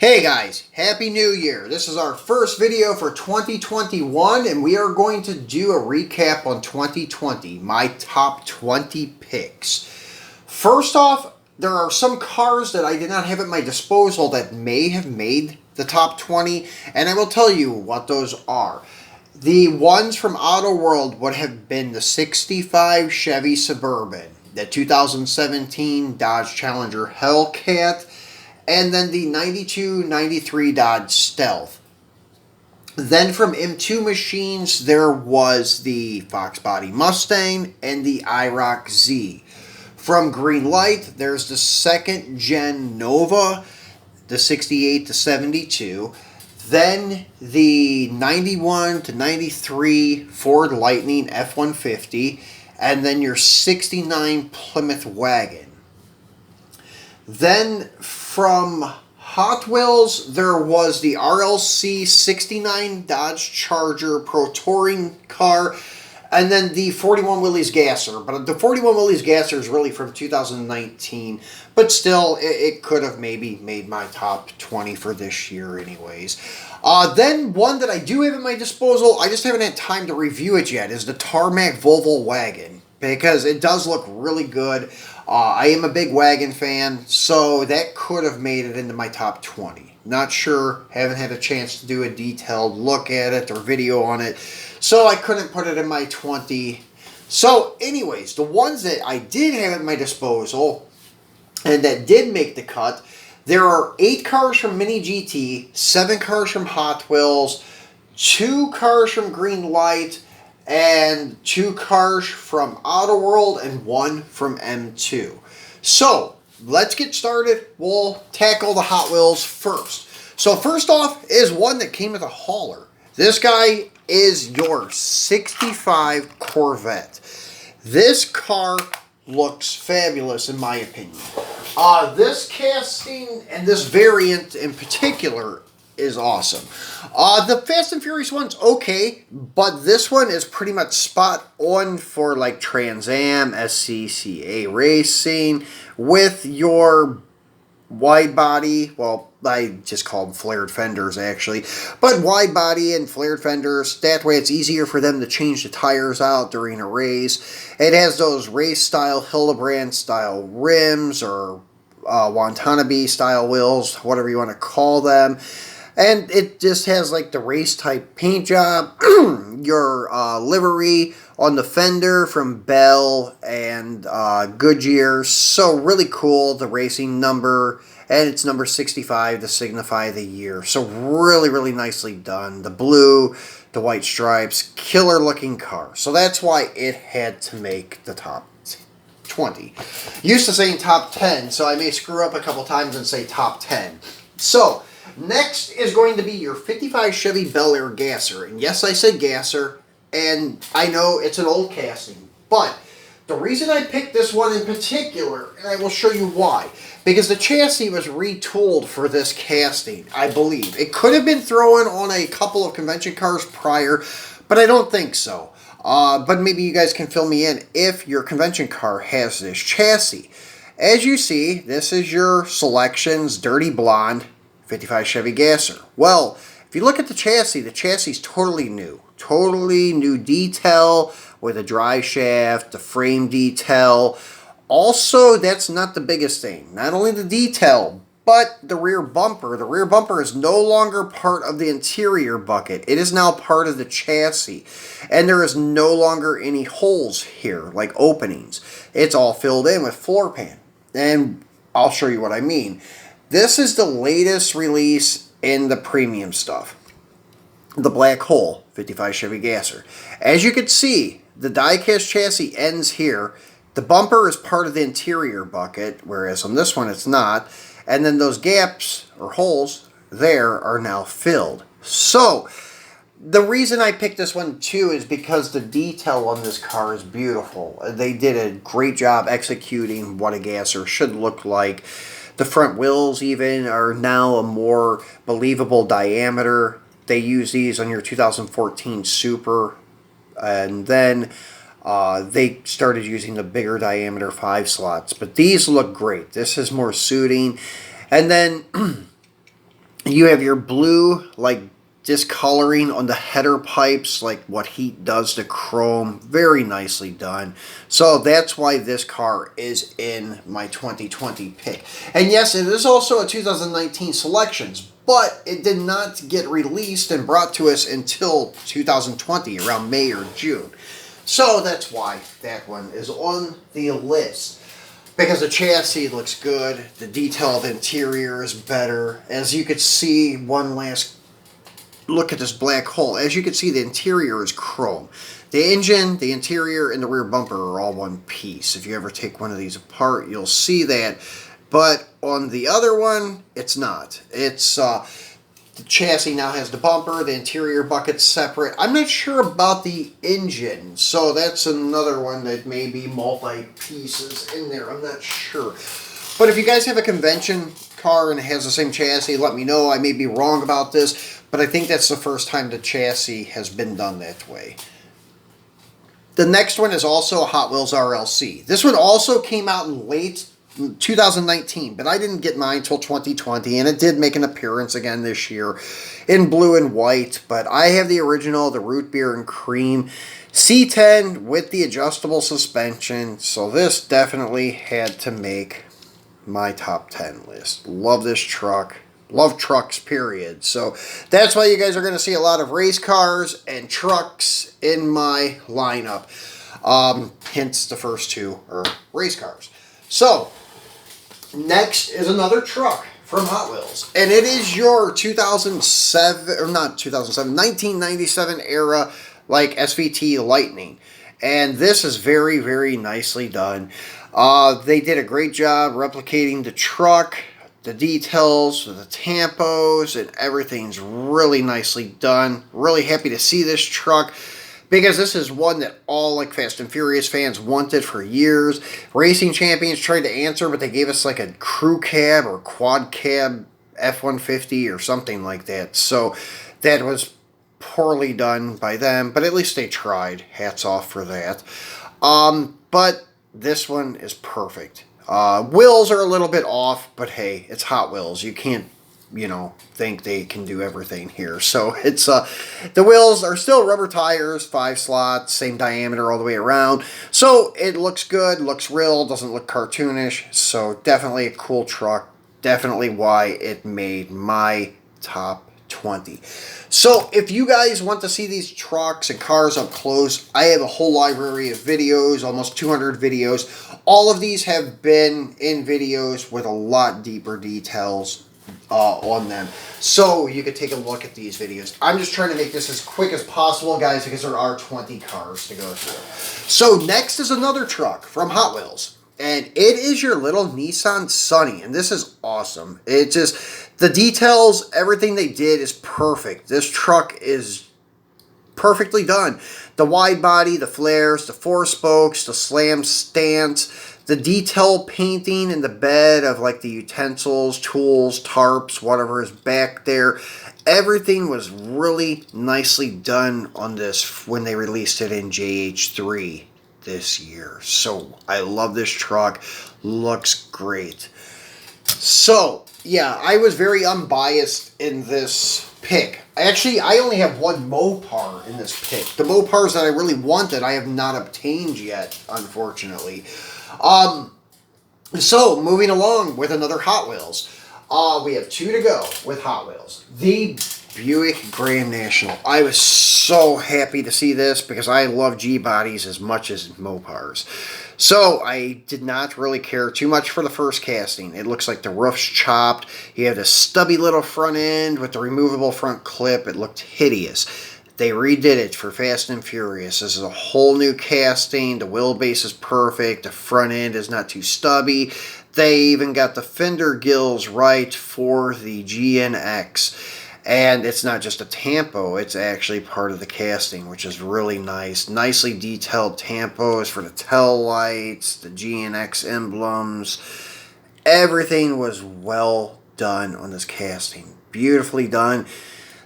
Hey guys, Happy New Year. This is our first video for 2021 and we are going to do a recap on 2020, my top 20 picks. First off, there are some cars that I did not have at my disposal that may have made the top 20, and I will tell you what those are. The ones from Autoworld would have been the 65 Chevy Suburban, the 2017 Dodge Challenger Hellcat, and then the 92-93 Dodge Stealth. Then from M2 machines, there was the Fox Body Mustang and the IROC Z. From Greenlight, there's the second gen Nova, the 68-72. Then the 91-93 Ford Lightning F-150. And then your 69 Plymouth Wagon. Then from Hot Wheels, there was the RLC 69 Dodge Charger Pro Touring car, and then the 41 Willys Gasser. But the 41 Willys Gasser is really from 2019, but still, it could have maybe made my top 20 for this year anyways. Then one that I do have at my disposal, I just haven't had time to review it yet, is the Tarmac Volvo Wagon, because it does look really good. I am a big wagon fan, so that could have made it into my top 20. Not sure, haven't had a chance to do a detailed look at it or video on it, so I couldn't put it in my 20. So anyways, the ones that I did have at my disposal and that did make the cut, there are 8 cars from Mini GT, 7 cars from Hot Wheels, 2 cars from Greenlight, and 2 cars from Autoworld and 1 from M2. So, let's get started. We'll tackle the Hot Wheels first. So first off is one that came with a hauler. This guy is your 65 Corvette. This car looks fabulous in my opinion. This casting and this variant in particular is awesome. The Fast and Furious one's okay, but this one is pretty much spot on for like Trans Am, SCCA racing with your wide body. Well, I just call them flared fenders actually, but wide body and flared fenders. That way it's easier for them to change the tires out during a race. It has those race style Hildebrand style rims or Watanabe style wheels, whatever you want to call them. And it just has like the race type paint job, your livery on the fender from Bell and Goodyear. So really cool, the racing number, and it's number 65 to signify the year. So really, really nicely done. The blue, the white stripes, killer looking car. So that's why it had to make the top 20. Used to saying top 10, so I may screw up a couple times and say top 10. So next is going to be your 55 Chevy Bel Air Gasser. And yes, I said Gasser, and I know it's an old casting. But the reason I picked this one in particular, and I will show you why, because the chassis was retooled for this casting, I believe. It could have been thrown on a couple of convention cars prior, but I don't think so. But maybe you guys can fill me in if your convention car has this chassis. As you see, this is your Selections Dirty Blonde 55 Chevy Gasser. Well, if you look at the chassis is totally new. Totally new detail with a drive shaft, the frame detail. Also, that's not the biggest thing. Not only the detail, but the rear bumper. The rear bumper is no longer part of the interior bucket. It is now part of the chassis. And there is no longer any holes here, like openings. It's all filled in with floor pan. And I'll show you what I mean. This is the latest release in the premium stuff. The Black Hole 55 Chevy Gasser. As you can see, the Diecast chassis ends here. The bumper is part of the interior bucket, whereas on this one it's not. And then those gaps or holes there are now filled. So, the reason I picked this one too is because the detail on this car is beautiful. They did a great job executing what a Gasser should look like. The front wheels even are now a more believable diameter. They use these on your 2014 Super. And then they started using the bigger diameter 5 slots. But these look great. This is more suiting. And then You have your blue, like, discoloring on the header pipes, like what heat does to chrome. Very nicely done. So that's why this car is in my 2020 pick. And yes, it is also a 2019 selections, but it did not get released and brought to us until 2020, around May or June. So that's why that one is on the list. Because the chassis looks good, the detail of the interior is better. As you could see, one last look at this black hole. As you can see, the interior is chrome. The engine, the interior, and the rear bumper are all one piece. If you ever take one of these apart, you'll see that. But on the other one, it's not. It's the chassis now has the bumper, the interior bucket's separate. I'm not sure about the engine, so that's another one that may be multi-pieces in there. I'm not sure. But if you guys have a convention car and it has the same chassis, let me know. I may be wrong about this, but I think that's the first time the chassis has been done that way. The next one is also a Hot Wheels RLC. This one also came out in late 2019, but I didn't get mine until 2020, and it did make an appearance again this year in blue and white. But I have the original, the root beer and cream C10 with the adjustable suspension, so this definitely had to make my top 10 list. Love this truck. Love trucks, period. So that's why you guys are going to see a lot of race cars and trucks in my lineup. Hence, the first two are race cars. So, next is another truck from Hot Wheels. And it is your 2007, or not 2007, 1997 era, like SVT Lightning. And this is very, very nicely done. They did a great job replicating the truck, the details, the tampos, and everything's really nicely done. Really happy to see this truck, because this is one that all like Fast and Furious fans wanted for years. Racing Champions tried to answer, but they gave us like a crew cab or quad cab F-150 or something like that. So that was poorly done by them, but at least they tried. Hats off for that. But this one is perfect. Wheels are a little bit off, but hey, it's Hot Wheels. You can't, think they can do everything here. So it's the wheels are still rubber tires, 5 slots, same diameter all the way around. So it looks good, looks real, doesn't look cartoonish. So definitely a cool truck. Definitely why it made my top 20. So if you guys want to see these trucks and cars up close, I have a whole library of videos, almost 200 videos. All of these have been in videos with a lot deeper details on them. So you could take a look at these videos. I'm just trying to make this as quick as possible, guys, because there are 20 cars to go through. So next is another truck from Hot Wheels. And it is your little Nissan Sunny. And this is awesome. It just, the details, everything they did is perfect. This truck is perfectly done. The wide body, the flares, the 4 spokes, the slam stance, the detail painting in the bed of like the utensils, tools, tarps, whatever is back there. Everything was really nicely done on this when they released it in JH3 this year. So I love this truck. Looks great. So yeah, I was very unbiased in this pick. Actually, I only have one Mopar in this pick. The Mopars that I really wanted, I have not obtained yet, unfortunately. So moving along with another Hot Wheels. We have 2 to go with Hot Wheels. The Buick Grand National. I was so happy to see this because I love G-bodies as much as Mopars. So I did not really care too much for the first casting. It looks like the roof's chopped. You have this stubby little front end with the removable front clip. It looked hideous. They redid it for Fast and Furious. This is a whole new casting. The wheelbase is perfect. The front end is not too stubby. They even got the fender gills right for the GNX. And it's not just a tampo, it's actually part of the casting, which is really nice. Nicely detailed tampos for the tail lights, the GNX emblems. Everything was well done on this casting. Beautifully done.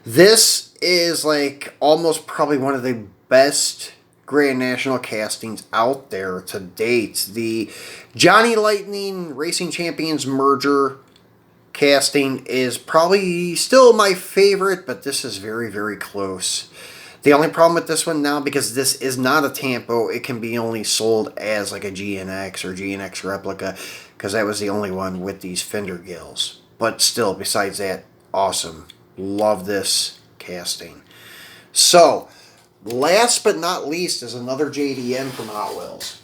This is like almost probably one of the best Grand National castings out there to date. The Johnny Lightning Racing Champions merger casting is probably still my favorite, but this is very, very close. The only problem with this one now, because this is not a Tampo, it can be only sold as like a GNX or GNX replica, because that was the only one with these fender gills. But still, besides that, awesome. Love this casting. So, last but not least is another JDM from Hot Wheels.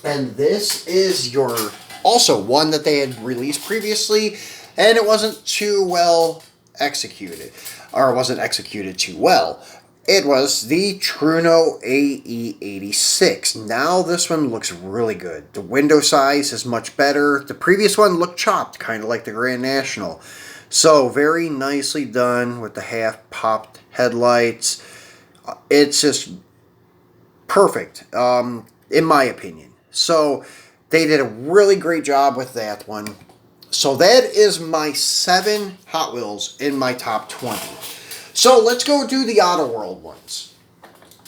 And this is your, also one that they had released previously, and it wasn't too well executed. Or it wasn't executed too well. It was the Truno AE86. Now this one looks really good. The window size is much better. The previous one looked chopped, kind of like the Grand National. So very nicely done with the half-popped headlights. It's just perfect, in my opinion. So they did a really great job with that one. So that is my 7 Hot Wheels in my top 20. So let's go do the Autoworld ones.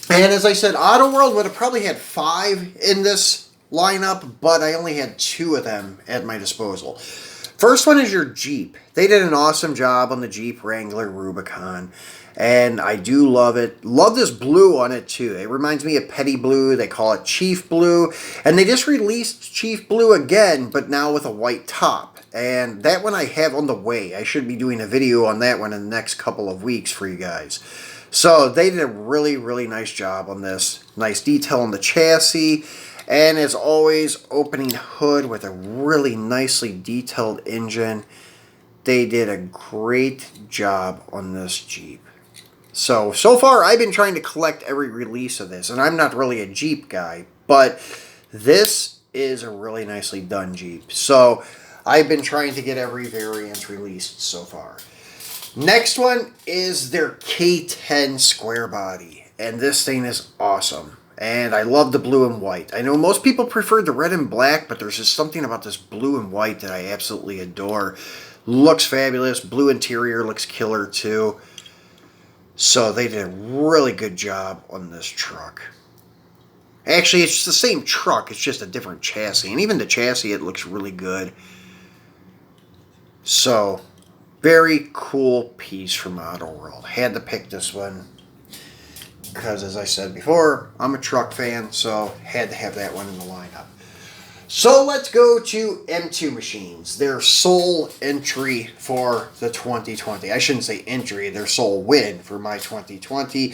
And as I said, Autoworld would have probably had 5 in this lineup, but I only had 2 of them at my disposal. First one is your Jeep. They did an awesome job on the Jeep Wrangler Rubicon, and I do love it. Love this blue on it too. It reminds me of Petty Blue. They call it Chief Blue, and they just released Chief Blue again, but now with a white top. And that one I have on the way. I should be doing a video on that one in the next couple of weeks for you guys. So they did a really, really nice job on this. Nice detail on the chassis. And as always, opening hood with a really nicely detailed engine. They did a great job on this Jeep. So far I've been trying to collect every release of this. And I'm not really a Jeep guy. But this is a really nicely done Jeep. So I've been trying to get every variant released so far. Next one is their K10 square body. And this thing is awesome. And I love the blue and white. I know most people prefer the red and black, but there's just something about this blue and white that I absolutely adore. Looks fabulous. Blue interior looks killer too. So they did a really good job on this truck. Actually, it's the same truck. It's just a different chassis. And even the chassis, it looks really good. So, very cool piece from Autoworld. Had to pick this one because, as I said before, I'm a truck fan, so had to have that one in the lineup. So, let's go to M2 Machines. Their sole entry for the 2020. I shouldn't say entry, their sole win for my 2020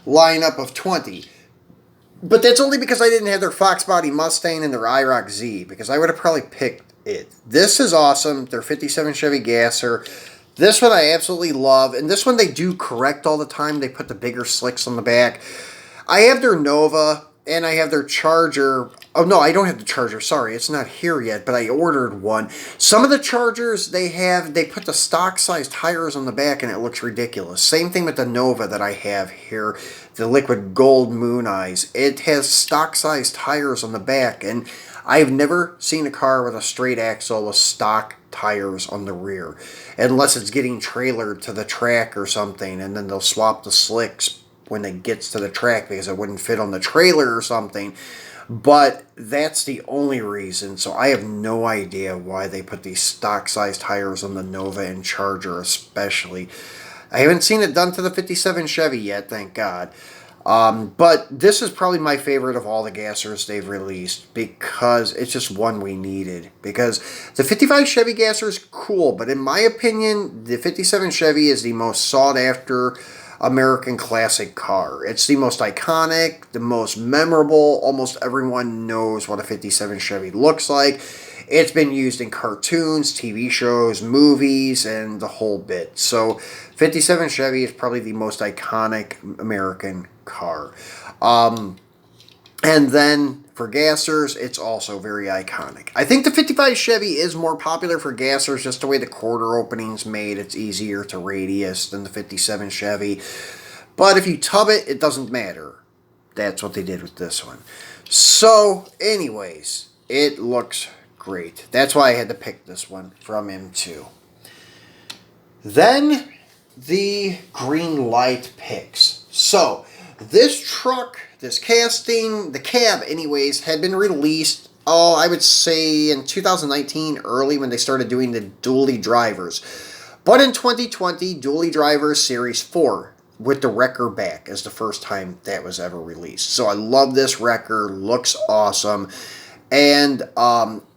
lineup of 20. But that's only because I didn't have their Fox Body Mustang and their IROC Z, because I would have probably picked it. This is awesome. Their 57 Chevy Gasser. This one I absolutely love. And this one they do correct all the time. They put the bigger slicks on the back. I have their Nova and I have their Charger. Oh, no, I don't have the Charger. Sorry, it's not here yet, but I ordered one. Some of the Chargers they put the stock size tires on the back and it looks ridiculous. Same thing with the Nova that I have here. The Liquid Gold Moon Eyes. It has stock size tires on the back, and I've never seen a car with a straight axle with stock tires on the rear. Unless it's getting trailered to the track or something, and then they'll swap the slicks when it gets to the track because it wouldn't fit on the trailer or something. But that's the only reason. So I have no idea why they put these stock size tires on the Nova and Charger especially. I haven't seen it done to the 57 Chevy yet, thank God. But this is probably my favorite of all the gassers they've released because it's just one we needed. Because the 55 Chevy gasser is cool, but in my opinion, the 57 Chevy is the most sought after American classic car. It's the most iconic, the most memorable. Almost everyone knows what a 57 Chevy looks like. It's been used in cartoons, TV shows, movies, and the whole bit. So 57 Chevy is probably the most iconic American car. And then for gassers, it's also very iconic. I think the 55 Chevy is more popular for gassers, just the way the quarter opening's made. It's easier to radius than the 57 Chevy. But if you tub it, it doesn't matter. That's what they did with this one. So, anyways, it looks great. That's why I had to pick this one from M2. Then the Greenlight picks. So this truck, this casting, the cab anyways, had been released oh, I would say in 2019, early when they started doing the dually drivers. But in 2020, dually drivers Series 4 with the wrecker back is the first time that was ever released. So I love this wrecker, looks awesome. And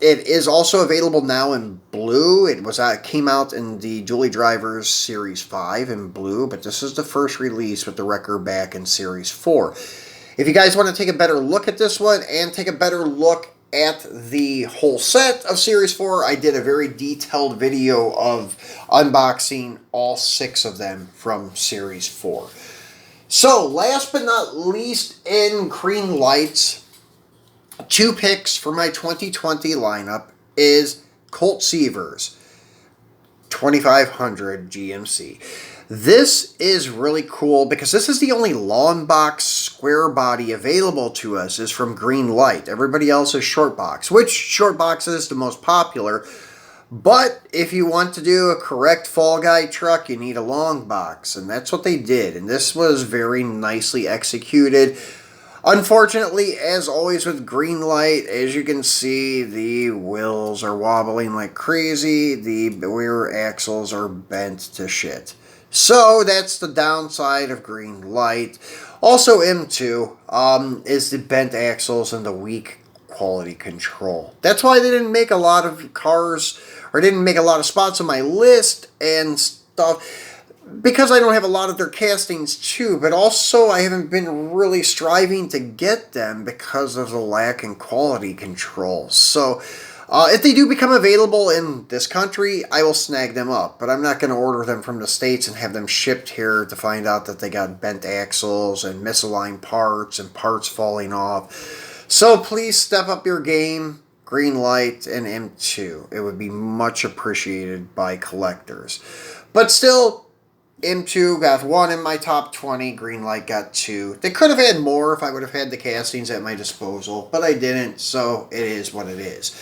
it is also available now in blue. It came out in the Dually Drivers Series 5 in blue, but this is the first release with the wrecker back in Series 4. If you guys want to take a better look at this one and take a better look at the whole set of Series 4, I did a very detailed video of unboxing all 6 of them from Series 4. So, last but not least in Greenlight, 2 picks for my 2020 lineup is Colt Seavers 2500 GMC. This is really cool because this is the only long box square body available to us is from Greenlight. Everybody else is short box, which short box is the most popular. But if you want to do a correct Fall Guy truck, you need a long box, and that's what they did. And this was very nicely executed. Unfortunately, as always with Greenlight, as you can see, the wheels are wobbling like crazy. The rear axles are bent to shit. So that's the downside of Greenlight. Also, M2 is the bent axles and the weak quality control. That's why they didn't make a lot of cars, or didn't make a lot of spots on my list and stuff. Because I don't have a lot of their castings too, but also I haven't been really striving to get them because of the lack in quality control. So if they do become available in this country, I will snag them up. But I'm not going to order them from the States and have them shipped here to find out that they got bent axles and misaligned parts and parts falling off. So please step up your game, Greenlight and M2. It would be much appreciated by collectors. But still, M2 got 1 in my top 20. Greenlight got 2. They could have had more if I would have had the castings at my disposal, but I didn't, so it is what it is.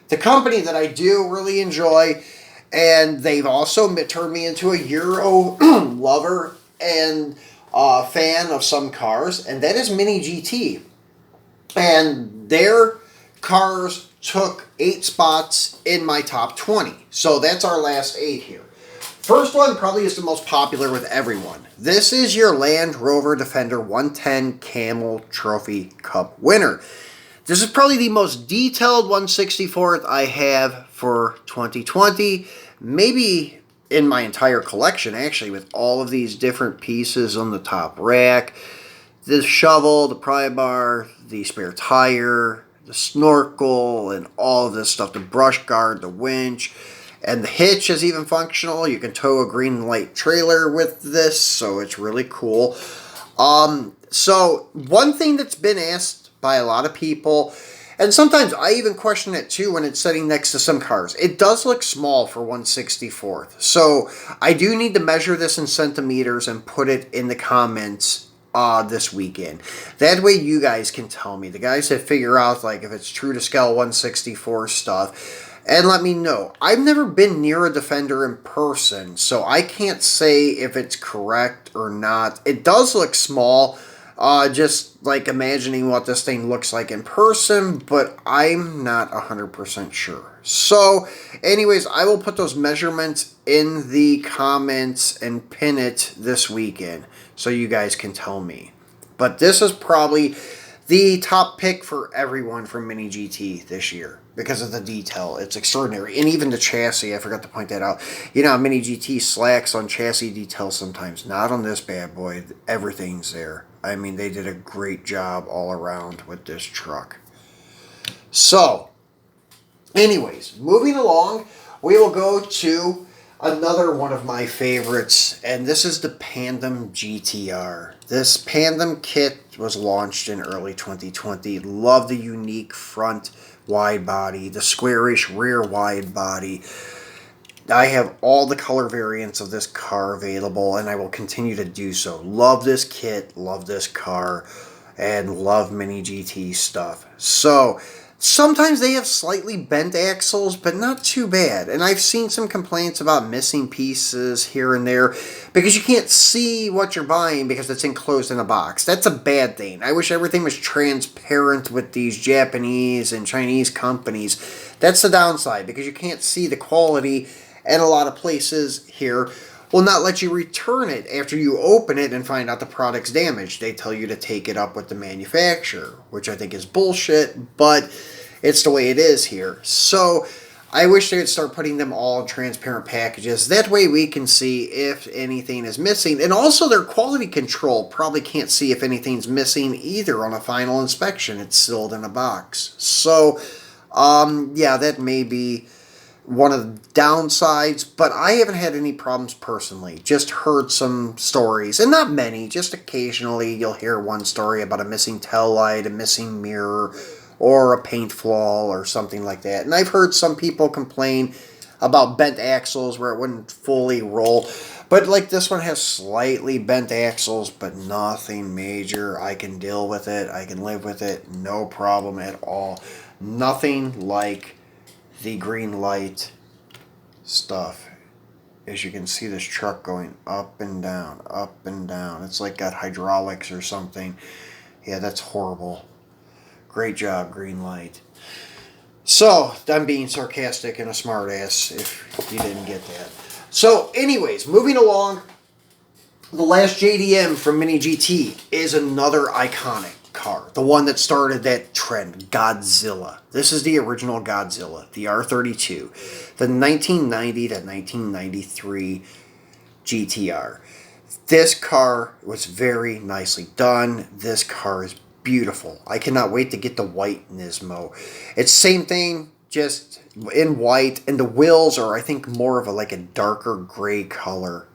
The company that I do really enjoy, and they've also turned me into a Euro lover and fan of some cars, and that is Mini GT. And their cars took 8 spots in my top 20. So that's our last 8 here. First one probably is the most popular with everyone. This is your Land Rover Defender 110 Camel Trophy Cup winner. This is probably the most detailed 164th I have for 2020. Maybe in my entire collection, actually, with all of these different pieces on the top rack. The shovel, the pry bar, the spare tire, the snorkel, and all of this stuff. The brush guard, the winch. And the hitch is even functional. You can tow a Greenlight trailer with this, so it's really cool. So one thing that's been asked by a lot of people, and sometimes I even question it too when it's sitting next to some cars. It does look small for 1/64th. So I do need to measure this in centimeters and put it in the comments this weekend. That way you guys can tell me. The guys that figure out like if it's true to scale 1/64 stuff. And let me know. I've never been near a Defender in person, so I can't say if it's correct or not. It does look small, just like imagining what this thing looks like in person, but I'm not 100% sure. So, anyways, I will put those measurements in the comments and pin it this weekend, so you guys can tell me. But this is probably the top pick for everyone from Mini GT this year because of the detail. It's extraordinary. And even the chassis, I forgot to point that out. You know, Mini GT slacks on chassis detail sometimes. Not on this bad boy. Everything's there. I mean, they did a great job all around with this truck. So, anyways, moving along, we will go to another one of my favorites, and this is the Pandem GTR. This Pandem kit was launched in early 2020. Love the unique front wide body, the squarish rear wide body. I have all the color variants of this car available, and I will continue to do so. Love this kit, love this car, and love Mini GT stuff. So, Sometimes they have slightly bent axles, but not too bad. And I've seen some complaints about missing pieces here and there because you can't see what you're buying because it's enclosed in a box. That's a bad thing. I wish everything was transparent with these Japanese and Chinese companies. That's the downside because you can't see the quality, and a lot of places here will not let you return it after you open it and find out the product's damaged. They tell you to take it up with the manufacturer, which I think is bullshit, but it's the way it is here. So I wish they would start putting them all in transparent packages. That way we can see if anything is missing. And also their quality control probably can't see if anything's missing either on a final inspection. It's sealed in a box. So, yeah, that may be one of the downsides, but I haven't had any problems personally. Just heard some stories, and not many, just occasionally you'll hear one story about a missing tail light, a missing mirror, or a paint flaw or something like that. And I've heard some people complain about bent axles where it wouldn't fully roll. But like this one has slightly bent axles, but nothing major. I can deal with it. I can live with it. No problem at all. Nothing like the Greenlight stuff. As you can see, this truck going up and down, up and down. It's like got hydraulics or something. Yeah, that's horrible. Great job, Greenlight. So, I'm being sarcastic and a smartass if you didn't get that. So, anyways, moving along, the last JDM from Mini GT is another iconic car. The one that started that trend, Godzilla. This is the original Godzilla, the R32, the 1990 to 1993 GTR. This car was very nicely done. This car is beautiful. I cannot wait to get the white Nismo. It's same thing, just in white, and the wheels are, I think, more of a darker gray color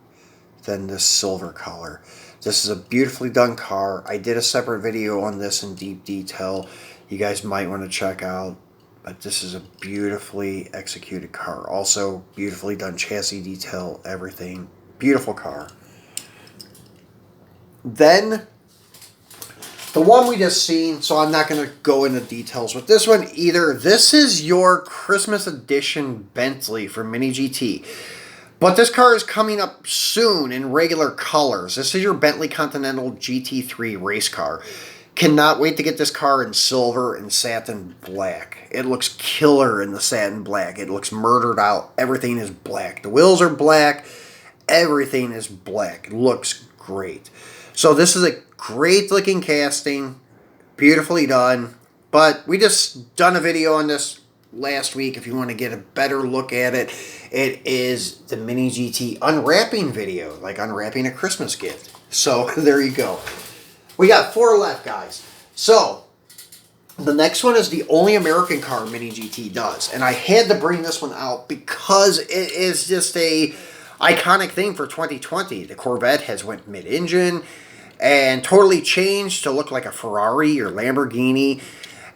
than this silver color. This is a beautifully done car. I did a separate video on this in deep detail. You guys might want to check out. But this is a beautifully executed car. Also, beautifully done chassis detail, everything. Beautiful car. Then, the one we just seen, so I'm not going to go into details with this one either. This is your Christmas edition Bentley from Mini GT. But this car is coming up soon in regular colors. This is your Bentley Continental GT3 race car. Cannot wait to get this car in silver and satin black. It looks killer in the satin black. It looks murdered out. Everything is black. The wheels are black. Everything is black. It looks great. So this is a great looking casting. Beautifully done. But we just done a video on this last week. If you want to get a better look at it, it is the Mini GT unwrapping video, like unwrapping a Christmas gift. So there you go. We got 4 left, guys. So the next one is the only American car Mini GT does, and I had to bring this one out because it is just a iconic thing for 2020. The Corvette has went mid-engine and totally changed to look like a Ferrari or Lamborghini.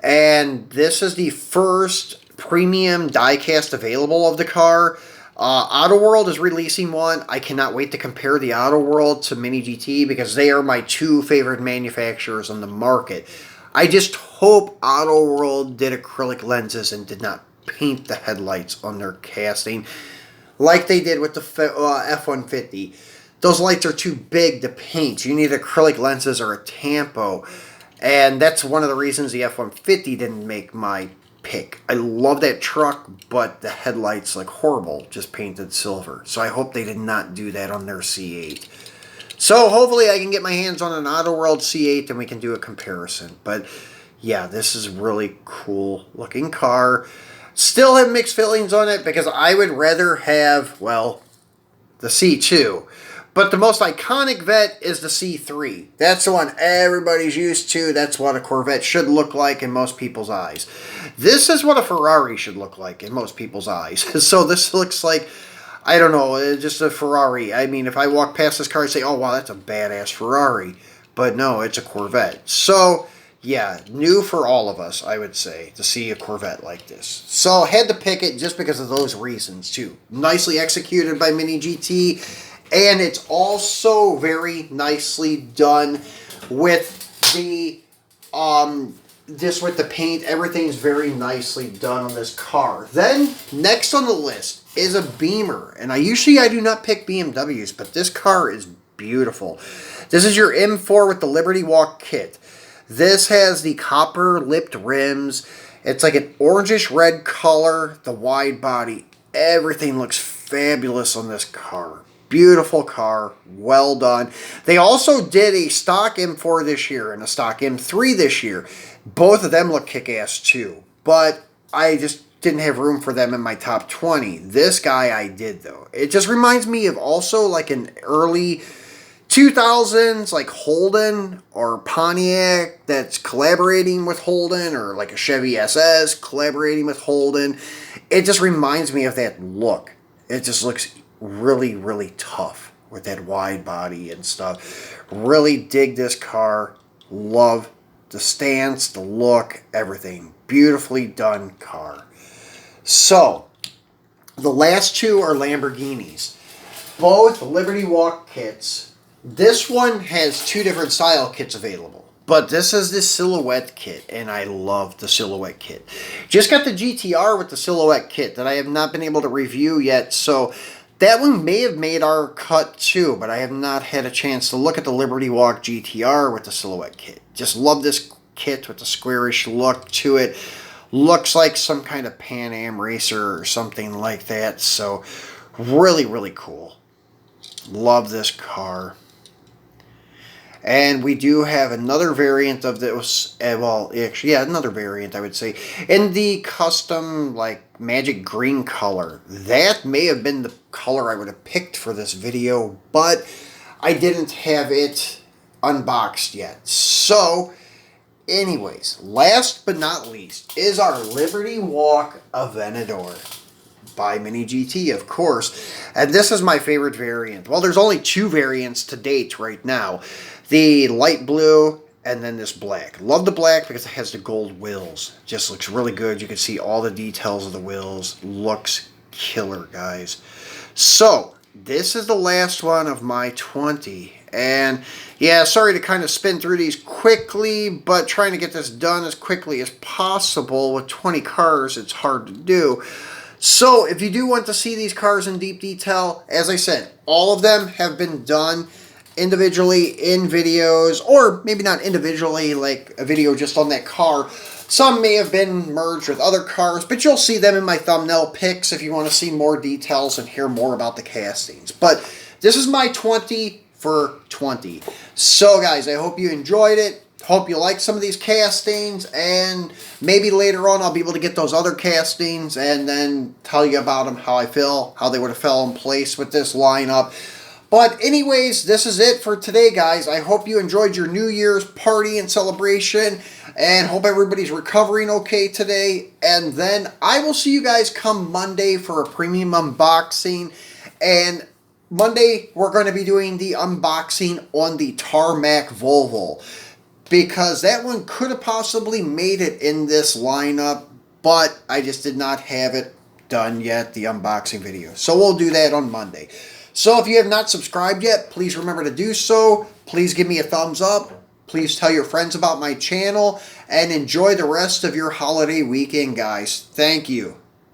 And this is the first premium diecast available of the car. Autoworld is releasing one. I cannot wait to compare the Autoworld to Mini GT because they are my 2 favorite manufacturers on the market. I just hope Autoworld did acrylic lenses and did not paint the headlights on their casting like they did with the F-150. Those lights are too big to paint. You need acrylic lenses or a tampo. And that's one of the reasons the F-150 didn't make my pick. I love that truck, but the headlights look horrible, just painted silver. So I hope they did not do that on their C8. So hopefully I can get my hands on an Autoworld C8 and we can do a comparison. But yeah, this is a really cool looking car. Still have mixed feelings on it because I would rather have, well, the C2. But the most iconic Vet is the C3. That's the one everybody's used to. That's what a Corvette should look like in most people's eyes. This is what a Ferrari should look like in most people's eyes. So this looks like, I don't know, just a Ferrari. I mean, if I walk past this car, I'd say, oh, wow, that's a badass Ferrari. But no, it's a Corvette. So, yeah, new for all of us, I would say, to see a Corvette like this. So I had to pick it just because of those reasons, too. Nicely executed by Mini GT. And it's also very nicely done with the Just with the paint, everything's very nicely done on this car. Then, next on the list is a Beamer. And I do not pick BMWs, but this car is beautiful. This is your M4 with the Liberty Walk kit. This has the copper-lipped rims. It's like an orangish red color, the wide body. Everything looks fabulous on this car. Beautiful car, well done. They also did a stock M4 this year and a stock M3 this year. Both of them look kick-ass too, but I just didn't have room for them in my top 20. This guy I did though. It just reminds me of also like an early 2000s like Holden or Pontiac that's collaborating with Holden, or like a Chevy SS collaborating with Holden. It just reminds me of that look. It just looks really, really tough with that wide body and stuff. Really dig this car. Love the stance, the look, everything. Beautifully done car. So, the last two are Lamborghinis. Both Liberty Walk kits. This one has two different style kits available. But this is the Silhouette kit, and I love the Silhouette kit. Just got the GTR with the Silhouette kit that I have not been able to review yet, so that one may have made our cut too, but I have not had a chance to look at the Liberty Walk GTR with the Silhouette kit. Just love this kit with the squarish look to it. Looks like some kind of Pan Am racer or something like that, so really, really cool. Love this car. And we do have another variant of this, well, actually, yeah, another variant, I would say, in the custom, like, magic green color. That may have been the color I would have picked for this video, but I didn't have it unboxed yet. So, anyways, last but not least is our Liberty Walk Aventador by Mini GT, of course. And this is my favorite variant. Well, there's only two variants to date right now. The light blue and then this black. Love the black because it has the gold wheels. Just looks really good. You can see all the details of the wheels. Looks killer, guys. So, this is the last one of my 20. And, yeah, sorry to kind of spin through these quickly, but trying to get this done as quickly as possible with 20 cars, it's hard to do. So, if you do want to see these cars in deep detail, as I said, all of them have been done individually in videos, or maybe not individually, like a video just on that car. Some may have been merged with other cars, but you'll see them in my thumbnail picks if you want to see more details and hear more about the castings. But this is my 20 for 20. So guys, I hope you enjoyed it. Hope you like some of these castings, and maybe later on I'll be able to get those other castings and then tell you about them, how I feel, how they would have fell in place with this lineup. But anyways, this is it for today, guys. I hope you enjoyed your New Year's party and celebration, and hope everybody's recovering okay today. And then I will see you guys come Monday for a premium unboxing. And Monday, we're going to be doing the unboxing on the Tarmac Volvo, because that one could have possibly made it in this lineup, but I just did not have it done yet, the unboxing video. So we'll do that on Monday. So if you have not subscribed yet, please remember to do so. Please give me a thumbs up. Please tell your friends about my channel. And enjoy the rest of your holiday weekend, guys. Thank you.